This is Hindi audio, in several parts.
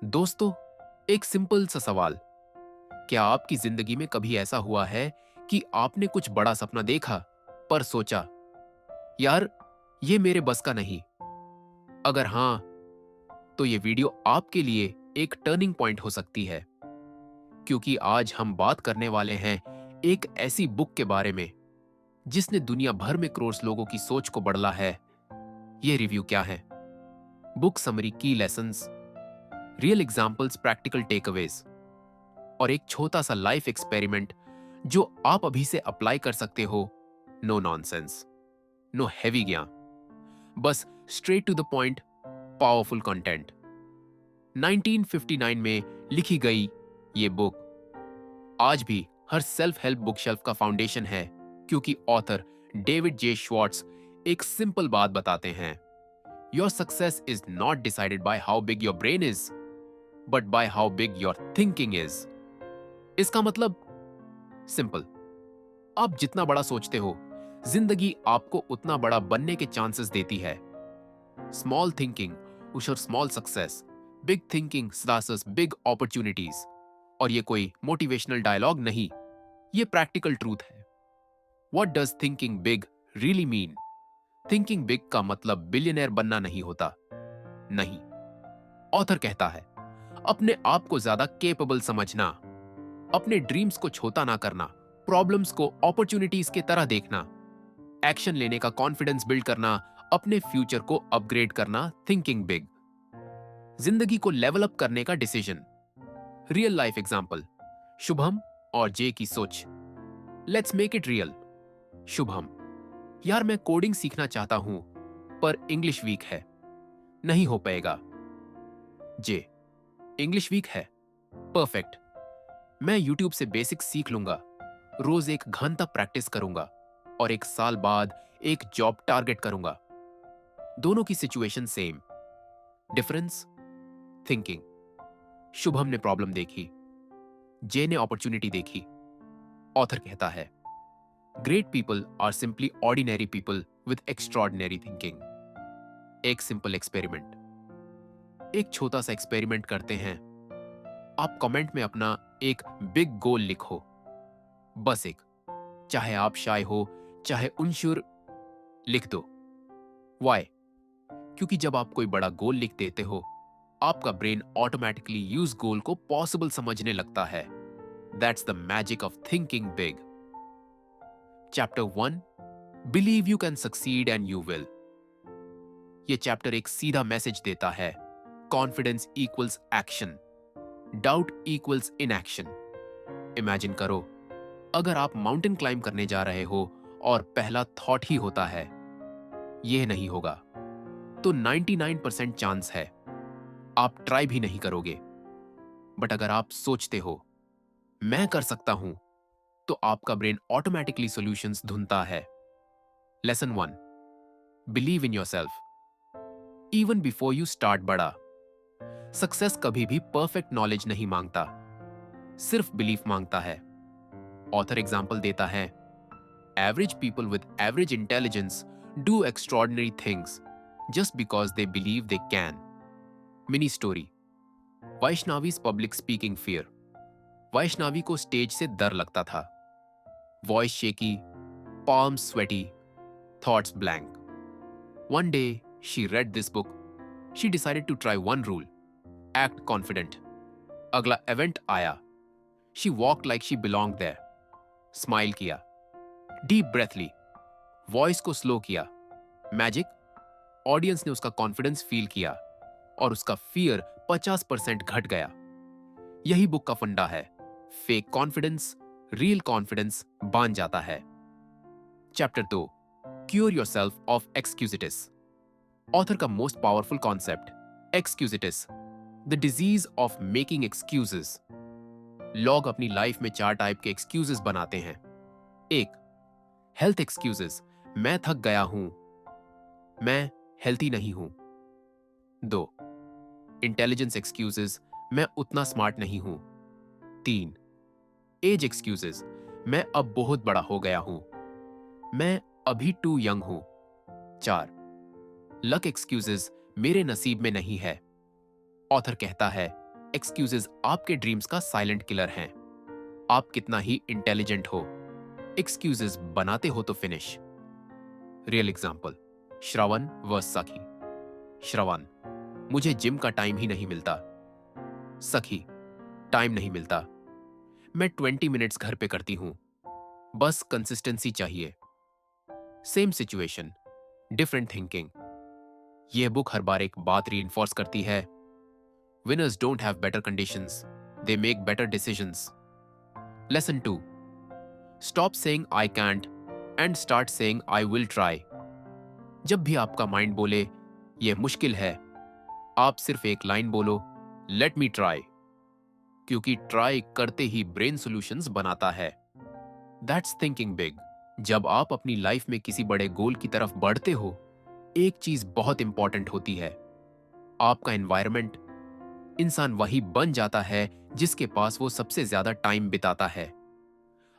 दोस्तों, एक सिंपल सा सवाल। क्या आपकी जिंदगी में कभी ऐसा हुआ है कि आपने कुछ बड़ा सपना देखा पर सोचा, यार, ये मेरे बस का नहीं? अगर हां, तो ये वीडियो आपके लिए एक टर्निंग पॉइंट हो सकती है, क्योंकि आज हम बात करने वाले हैं एक ऐसी बुक के बारे में जिसने दुनिया भर में करोड़ लोगों की सोच को बदला है। ये रिव्यू क्या है? बुक समरी, की lessons, real examples, practical takeaways और एक छोटा सा लाइफ एक्सपेरिमेंट जो आप अभी से अप्लाई कर सकते हो। नो नॉनसेंस, नो हैवी ज्ञान, बस straight to the point, powerful content. 1959 में लिखी गई ये बुक आज भी हर सेल्फ हेल्प बुक शेल्फ का फाउंडेशन है, क्योंकि ऑथर डेविड जे श्वार्ट्ज एक सिंपल बात बताते हैं: your success is not decided by how big your brain is, but by how big your thinking is. इसका मतलब सिंपल, आप जितना बड़ा सोचते हो, जिंदगी आपको उतना बड़ा बनने के चांसेस देती है। Small thinking ushers small success, big thinking slashes big opportunities. और ये कोई मोटिवेशनल डायलॉग नहीं, ये प्रैक्टिकल ट्रूथ है। What does thinking big really mean? Thinking big का मतलब बिलियनर बनना नहीं होता। नहीं, ऑथर कहता है अपने आप को ज्यादा केपेबल समझना, अपने ड्रीम्स को छोटा ना करना, प्रॉब्लम्स को अपॉर्चुनिटीज के तरह देखना, एक्शन लेने का कॉन्फिडेंस बिल्ड करना, अपने फ्यूचर को अपग्रेड करना। थिंकिंग बिग, जिंदगी को लेवल अप करने का decision. Real life example, Shubham और जे की सोच। Let's make it real. Shubham: यार, मैं कोडिंग सीखना चाहता हूं, पर इंग्लिश वीक है, नहीं हो पाएगा। जे: इंग्लिश वीक है? परफेक्ट, मैं यूट्यूब से बेसिक सीख लूंगा, रोज 1 घंटा प्रैक्टिस करूंगा और 1 साल बाद एक जॉब टारगेट करूंगा। दोनों की situation same, difference thinking. Shubham ने प्रॉब्लम देखी, जे ने अपॉर्चुनिटी देखी। ऑथर कहता है great people are simply ordinary people with extraordinary thinking. एक सिंपल एक्सपेरिमेंट, एक छोटा सा एक्सपेरिमेंट करते हैं। आप कमेंट में अपना एक बिग गोल लिखो, बस एक, चाहे आप शाय हो चाहे उनशुर, लिख दो। वाई? क्योंकि जब आप कोई बड़ा गोल लिख देते हो, आपका ब्रेन ऑटोमेटिकली यूज गोल को पॉसिबल समझने लगता है। That's the magic of thinking big. Chapter 1, believe you can succeed and you will. यह चैप्टर एक सीधा मैसेज देता है: confidence equals action, doubt equals inaction. Imagine करो, अगर आप माउंटेन क्लाइंब करने जा रहे हो और पहला थॉट ही होता है यह नहीं होगा, तो 99% चांस है आप ट्राई भी नहीं करोगे। बट अगर आप सोचते हो मैं कर सकता हूं, तो आपका ब्रेन ऑटोमेटिकली सॉल्यूशंस ढूंढता है। Lesson 1, believe in yourself even before you start बड़ा। सक्सेस कभी भी परफेक्ट नॉलेज नहीं मांगता, सिर्फ बिलीफ मांगता है। ऑथर एग्जाम्पल देता है average people with average intelligence do extraordinary things just because they believe they can. Mini story, Vaishnavi's public speaking fear. Vaishnavi को स्टेज से डर लगता था। Voice shaky, palms sweaty, thoughts blank. One day, she read this book. She decided to try one rule: act confident. अगला इवेंट आया। She walked like she belonged there. Smile किया, डीप ब्रेथ ली, वॉइस को स्लो किया। मैजिक, ऑडियंस ने उसका कॉन्फिडेंस फील किया और उसका फियर 50% घट गया। यही बुक का फंडा है। फेक कॉन्फिडेंस रियल कॉन्फिडेंस बन जाता है। Chapter 2, cure yourself of excusitis. Author का most powerful concept, excusitis, the disease of making excuses. लोग अपनी लाइफ में 4 टाइप के एक्सक्यूजेस बनाते हैं। 1, हेल्थ एक्सक्यूजेस, मैं थक गया हूं, मैं हेल्थी नहीं हूं। 2, इंटेलिजेंस एक्सक्यूजेस, मैं उतना स्मार्ट नहीं हूं। 3, एज एक्सक्यूजेस, मैं अब बहुत बड़ा हो गया हूं, मैं अभी टू यंग हूं। 4, लक एक्सक्यूजेस, मेरे नसीब में नहीं है। ऑथर कहता है एक्सक्यूजेस आपके ड्रीम्स का साइलेंट किलर हैं। आप कितना ही इंटेलिजेंट हो, एक्सक्यूजेस बनाते हो तो फिनिश। रियल एग्जाम्पल, श्रवण वर्स सखी। श्रवण, मुझे जिम का टाइम ही नहीं मिलता। सखी, टाइम नहीं मिलता, मैं 20 मिनट्स घर पे करती हूं, बस कंसिस्टेंसी चाहिए। Same situation, different thinking. यह बुक हर बार एक बात रीइंफोर्स करती है, winners don't have better conditions, they make better decisions. Lesson 2, stop saying I can't and start saying I will try. जब भी आपका माइंड बोले यह मुश्किल है, आप सिर्फ एक लाइन बोलो, लेट मी ट्राई। क्योंकि ट्राई करते ही ब्रेन सॉल्यूशंस बनाता है। That's thinking big. जब आप अपनी लाइफ में किसी बड़े गोल की तरफ बढ़ते हो, एक चीज बहुत इंपॉर्टेंट होती है, आपका एनवायरनमेंट। इंसान वही बन जाता है जिसके पास वो सबसे ज्यादा टाइम बिताता है।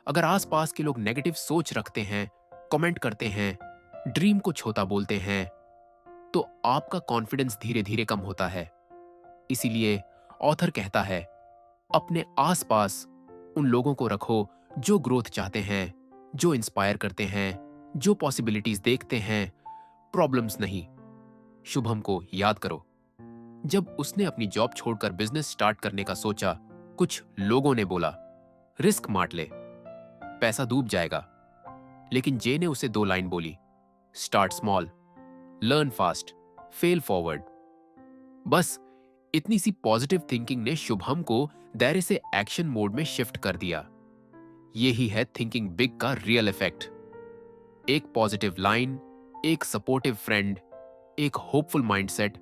अगर आसपास के लोग नेगेटिव सोच रखते हैं, कमेंट करते हैं, ड्रीम को छोटा बोलते हैं, तो आपका कॉन्फिडेंस धीरे धीरे कम होता है। इसीलिए ऑथर कहता है, अपने आसपास उन लोगों को रखो जो ग्रोथ चाहते हैं, जो इंस्पायर करते हैं, जो पॉसिबिलिटीज देखते हैं, प्रॉब्लम्स नहीं। शुभम को याद करो, जब उसने अपनी जॉब छोड़कर बिजनेस स्टार्ट करने का सोचा, कुछ लोगों ने बोला, रिस्क मार ले, पैसा डूब जाएगा। लेकिन जे ने उसे 2 लाइन बोली, start small, learn fast, fail forward. बस इतनी सी पॉजिटिव थिंकिंग ने शुभम को दायरे से एक्शन मोड में शिफ्ट कर दिया। यही है थिंकिंग बिग का रियल इफेक्ट। एक पॉजिटिव लाइन, एक सपोर्टिव फ्रेंड, एक होपफुल माइंडसेट,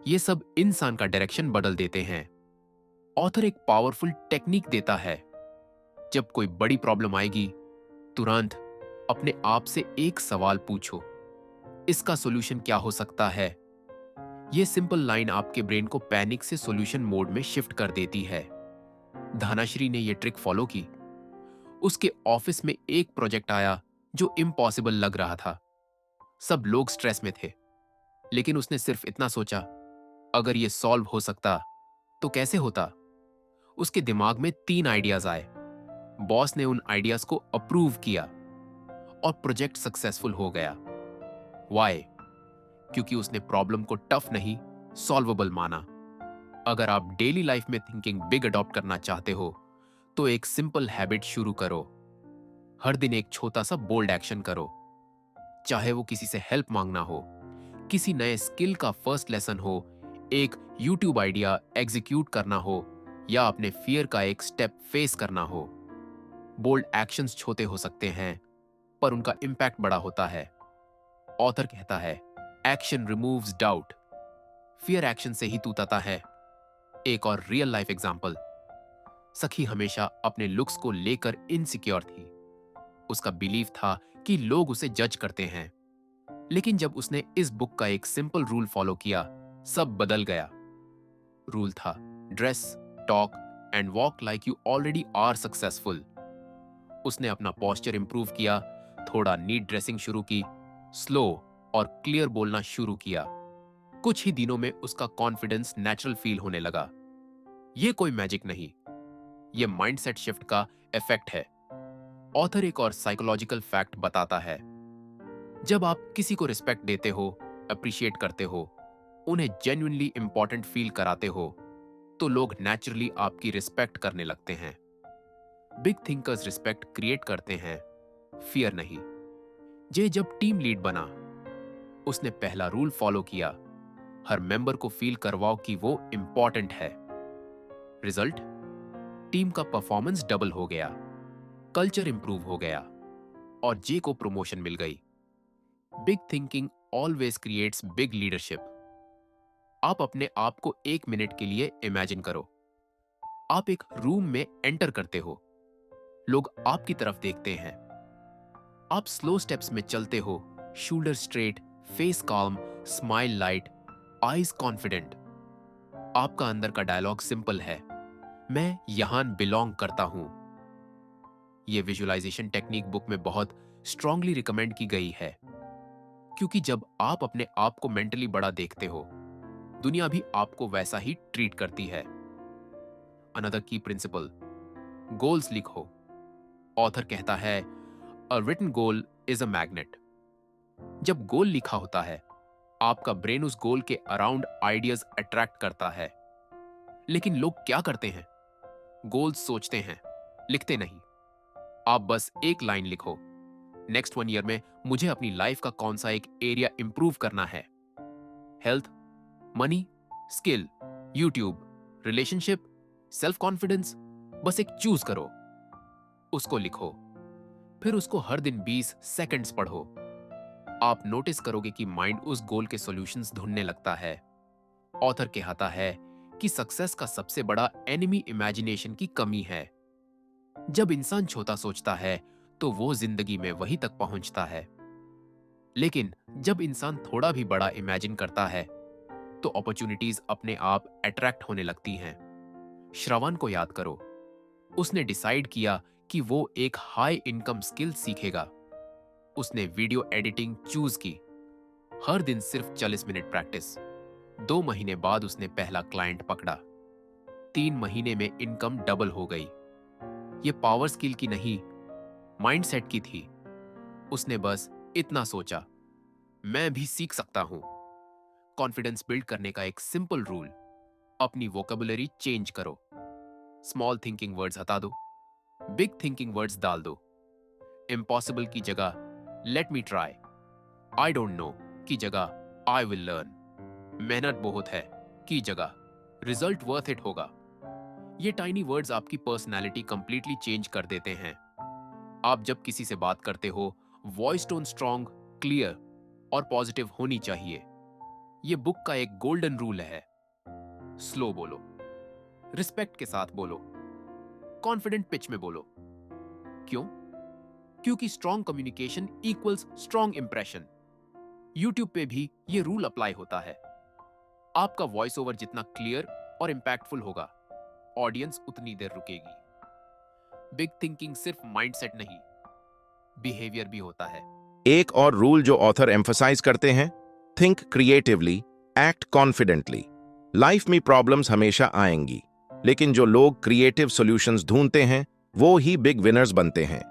ये सब इंसान का डायरेक्शन बदल देते हैं। ऑथर एक पावरफुल टेक्निक देता है। जब कोई बड़ी प्रॉब्लम आएगी, तुरंत अपने आप से एक सवाल पूछो, इसका सॉल्यूशन क्या हो सकता है। यह सिंपल लाइन आपके ब्रेन को पैनिक से सॉल्यूशन मोड में शिफ्ट कर देती है। धनाश्री ने यह ट्रिक फॉलो की। उसके ऑफिस में एक प्रोजेक्ट आया जो इम्पॉसिबल लग रहा था। सब लोग स्ट्रेस में थे, लेकिन उसने सिर्फ इतना सोचा, अगर यह सॉल्व हो सकता तो कैसे होता। उसके दिमाग में 3 आइडियाज आए। बॉस ने उन आइडियाज को अप्रूव किया और प्रोजेक्ट सक्सेसफुल हो गया। वाई? क्योंकि उसने प्रॉब्लम को टफ नहीं, सॉल्वेबल माना। अगर आप डेली लाइफ में थिंकिंग बिग अडॉप्ट करना चाहते हो, तो एक सिंपल हैबिट शुरू करो। हर दिन एक छोटा सा बोल्ड एक्शन करो, चाहे वो किसी से हेल्प मांगना हो, किसी नए स्किल का फर्स्ट लेसन हो, एक यूट्यूब आइडिया एग्जीक्यूट करना हो, या अपने फियर का एक स्टेप फेस करना हो। बोल्ड एक्शंस छोटे हो सकते हैं, पर उनका इंपैक्ट बड़ा होता है। ऑथर कहता है, action removes doubt, fear action से ही टूटता है। एक और रियल लाइफ एग्जांपल, सखी हमेशा अपने लुक्स को लेकर इनसिक्योर थी। उसका बिलीव था कि लोग उसे जज करते हैं। लेकिन जब उसने इस बुक का एक सिंपल रूल फॉलो किया, सब बदल गया। रूल था, dress, talk and walk like you already are successful. उसने अपना पोस्चर इंप्रूव किया, थोड़ा नीट ड्रेसिंग शुरू की, स्लो और क्लियर बोलना शुरू किया। कुछ ही दिनों में उसका कॉन्फिडेंस नेचुरल फील होने लगा। यह कोई मैजिक नहीं, यह माइंडसेट शिफ्ट का इफेक्ट है। ऑथर एक और साइकोलॉजिकल फैक्ट बताता है, जब आप किसी को रिस्पेक्ट देते हो, अप्रिशिएट करते हो, उन्हें जेन्युइनली इंपॉर्टेंट फील कराते हो, तो लोग नेचुरली आपकी रिस्पेक्ट करने लगते हैं। बिग थिंकर्स रिस्पेक्ट क्रिएट करते हैं, फियर नहीं। जे जब टीम लीड बना, उसने पहला रूल फॉलो किया, हर मेंबर को फील करवाओ कि वो इंपॉर्टेंट है। रिजल्ट, टीम का परफॉर्मेंस डबल हो गया, कल्चर इंप्रूव हो गया और जे को प्रमोशन मिल गई। Big thinking always creates big leadership. आप अपने आप को 1 मिनट के लिए इमेजिन करो। आप एक रूम में एंटर करते हो, लोग आपकी तरफ देखते हैं। आप स्लो स्टेप्स में चलते हो, shoulder straight, face calm, smile light, eyes confident. आपका अंदर का डायलॉग सिंपल है, मैं यहां बिलोंग करता हूं। यह विजुअलाइजेशन टेक्निक बुक में बहुत स्ट्रांगली रिकमेंड की गई है, क्योंकि जब आप अपने आप को मेंटली बड़ा देखते हो, दुनिया भी आपको वैसा ही ट्रीट करती है। अनदर की प्रिंसिपल, गोल्स लिखो। ऑथर कहता है a written goal is a magnet. जब गोल लिखा होता है, आपका ब्रेन उस गोल के अराउंड आइडियाज अट्रैक्ट करता है। लेकिन लोग क्या करते हैं? गोल्स सोचते हैं, लिखते नहीं। आप बस एक लाइन लिखो, नेक्स्ट 1 ईयर में मुझे अपनी लाइफ का कौन सा एक एरिया इंप्रूव करना है। Health, money, skill, YouTube, relationship, self confidence, बस एक चूज करो, उसको लिखो। फिर उसको हर दिन 20 सेकंड्स पढ़ो। आप नोटिस करोगे कि माइंड उस गोल के सॉल्यूशंस ढूंढने लगता है। ऑथर कहता है कि सक्सेस का सबसे बड़ा एनिमी इमेजिनेशन की कमी है। जब इंसान छोटा सोचता है तो वो जिंदगी में वहीं तक पहुंचता है। लेकिन जब इंसान थोड़ा भी बड़ा इमेजिन करता है तो अपॉर्चुनिटीज अपने आप अट्रैक्ट होने लगती हैं। श्रवण को याद करो, उसने डिसाइड किया कि वो एक हाई इनकम स्किल सीखेगा। उसने वीडियो एडिटिंग चूज की, हर दिन सिर्फ 40 मिनट प्रैक्टिस। 2 महीने बाद उसने पहला क्लाइंट पकड़ा। 3 महीने में इनकम डबल हो गई। ये पावर स्किल की नहीं, माइंडसेट की थी। उसने बस इतना सोचा, मैं भी सीख सकता हूं। कॉन्फिडेंस बिल्ड करने का एक सिंपल रूल, अपनी वोकेबुलरी चेंज करो। स्मॉल थिंकिंग वर्ड्स हटा दो, बिग थिंकिंग वर्ड्स डाल दो। इम्पॉसिबल की जगह let me try, I don't know की जगह आई विल लर्न, मेहनत बहुत है की जगह रिजल्ट वर्थ इट होगा। ये टाइनी वर्ड्स आपकी पर्सनैलिटी कंप्लीटली चेंज कर देते हैं। आप जब किसी से बात करते हो, वॉइस टोन स्ट्रॉन्ग, क्लियर और पॉजिटिव होनी चाहिए। ये बुक का एक गोल्डन रूल है। स्लो बोलो, रिस्पेक्ट के साथ बोलो, कॉन्फिडेंट पिच में बोलो। क्यों? क्योंकि strong communication equals strong impression. YouTube पे भी ये रूल अप्लाई होता है। आपका वॉइस ओवर जितना क्लियर और इंपैक्टफुल होगा, ऑडियंस उतनी देर रुकेगी। बिग थिंकिंग सिर्फ माइंडसेट नहीं, बिहेवियर भी होता है। एक और रूल जो ऑथर एम्फसाइज करते हैं, think creatively, act confidently. Life में प्रॉब्लम्स हमेशा आएंगी, लेकिन जो लोग क्रिएटिव सॉल्यूशंस ढूंढते हैं वो ही बिग विनर्स बनते हैं।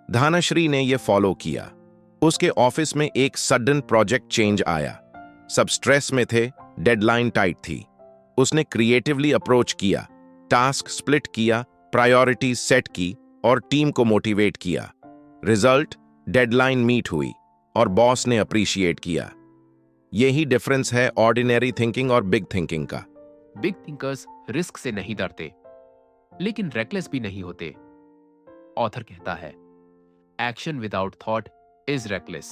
धानाश्री ने यह फॉलो किया। उसके ऑफिस में एक सडन प्रोजेक्ट चेंज आया। सब स्ट्रेस में थे, डेडलाइन टाइट थी। उसने क्रिएटिवली अप्रोच किया, टास्क स्प्लिट किया, प्रायोरिटीज सेट की और टीम को मोटिवेट किया। रिजल्ट, डेडलाइन मीट हुई और बॉस ने अप्रिशिएट किया। यही डिफरेंस है ऑर्डिनरी थिंकिंग और बिग थिंकिंग का। बिग थिंकर्स रिस्क से नहीं डरते, लेकिन रेकलेस भी नहीं होते। ऑथर कहता है action without thought is reckless,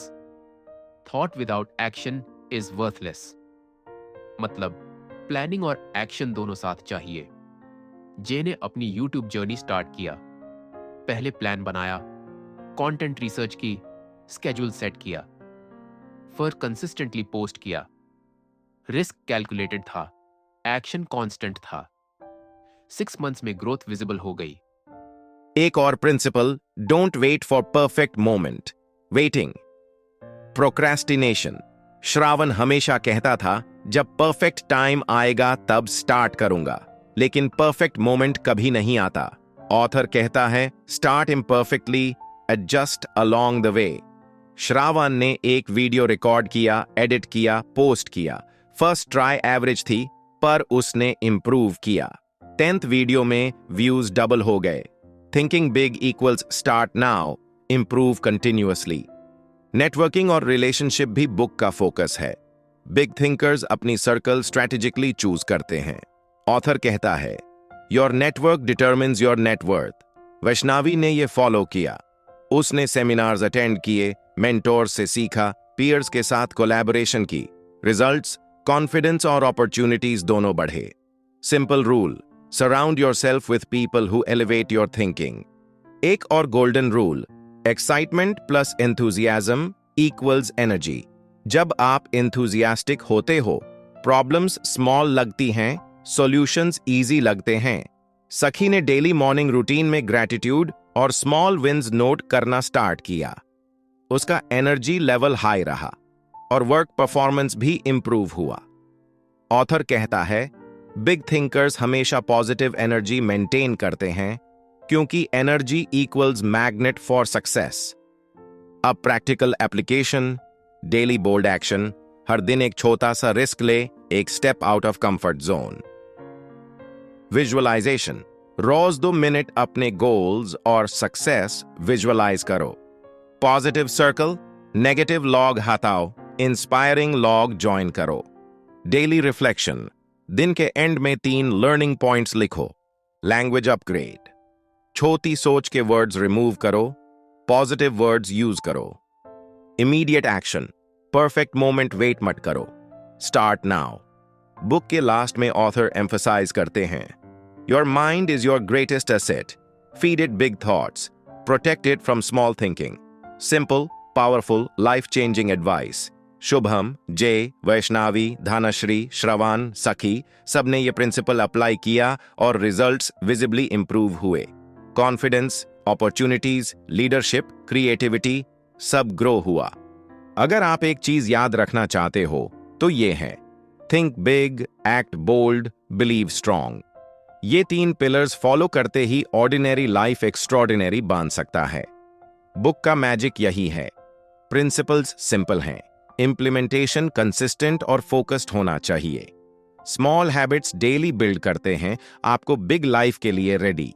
thought without action is worthless. मतलब प्लानिंग और एक्शन दोनों साथ चाहिए। जे ने अपनी यूट्यूब जर्नी स्टार्ट किया। पहले प्लान बनाया, कंटेंट रिसर्च की, स्केड्यूल सेट किया, फिर कंसिस्टेंटली पोस्ट किया। रिस्क कैलकुलेटेड था, एक्शन कांस्टेंट था। 6 मंथ्स में ग्रोथ विजिबल हो गई। एक और principle, don't wait for perfect moment, waiting procrastination. Shravan हमेशा कहता था जब परफेक्ट टाइम आएगा तब स्टार्ट करूंगा, लेकिन परफेक्ट मोमेंट कभी नहीं आता। ऑथर कहता है start imperfectly, adjust along the way. Shravan ने एक वीडियो रिकॉर्ड किया, एडिट किया, पोस्ट किया। फर्स्ट ट्राई एवरेज थी, पर उसने इंप्रूव किया। 10th वीडियो में व्यूज डबल हो गए। Thinking big equals start now, improve continuously. Networking और रिलेशनशिप भी बुक का फोकस है। बिग थिंकर्स अपनी सर्कल स्ट्रैटेजिकली चूज करते हैं। ऑथर कहता है your network determines your net worth. Vaishnavi ने यह फॉलो किया। उसने सेमिनार्स अटेंड किए, मेंटोर से सीखा, पीयर्स के साथ कोलैबोरेशन की। रिजल्ट्स, कॉन्फिडेंस और अपॉर्चुनिटीज दोनों बढ़े। Simple rule, surround yourself with people who elevate your thinking. एक और golden rule, excitement plus enthusiasm equals energy. जब आप एंथुजियास्टिक होते हो, प्रॉब्लम्स स्मॉल लगती हैं, सॉल्यूशंस इजी लगते हैं। सखी ने डेली मॉर्निंग रूटीन में ग्रैटिट्यूड और स्मॉल विन्स नोट करना स्टार्ट किया। उसका एनर्जी लेवल हाई रहा और वर्क परफॉर्मेंस भी इंप्रूव हुआ। ऑथर कहता है बिग थिंकर्स हमेशा पॉजिटिव एनर्जी मेंटेन करते हैं क्योंकि energy equals magnet for success. अब practical application, daily bold action, हर दिन एक छोटा सा रिस्क ले, एक step out of comfort zone. Visualization, रोज 2 मिनट अपने गोल्स और सक्सेस विजुअलाइज करो। पॉजिटिव सर्कल, नेगेटिव लॉग हटाओ, इंस्पायरिंग लॉग ज्वाइन करो। डेली रिफ्लेक्शन, दिन के एंड में 3 लर्निंग पॉइंट्स लिखो। लैंग्वेज अपग्रेड, छोटी सोच के वर्ड्स रिमूव करो, पॉजिटिव वर्ड्स यूज करो। Immediate action, perfect moment wait मत करो, स्टार्ट नाउ। बुक के लास्ट में ऑथर एम्फसाइज करते हैं, your mind is your greatest asset, feed it big thoughts, protect it from small thinking. Simple, powerful, life changing advice. Shubham, जय, वैष्णवी, धनश्री, श्रवण, सखी सबने ये प्रिंसिपल अप्लाई किया और रिजल्ट्स विजिबली इंप्रूव हुए। कॉन्फिडेंस, अपॉर्चुनिटीज, लीडरशिप, क्रिएटिविटी सब ग्रो हुआ। अगर आप एक चीज याद रखना चाहते हो तो ये है, think big, act bold, believe strong. ये 3 पिलर्स फॉलो करते ही ऑर्डिनरी लाइफ एक्स्ट्रॉर्डिनरी बन सकता है। बुक का मैजिक यही है, प्रिंसिपल्स सिंपल हैं, इंप्लीमेंटेशन कंसिस्टेंट और फोकस्ड होना चाहिए। स्मॉल हैबिट्स डेली बिल्ड करते हैं आपको बिग लाइफ के लिए रेडी।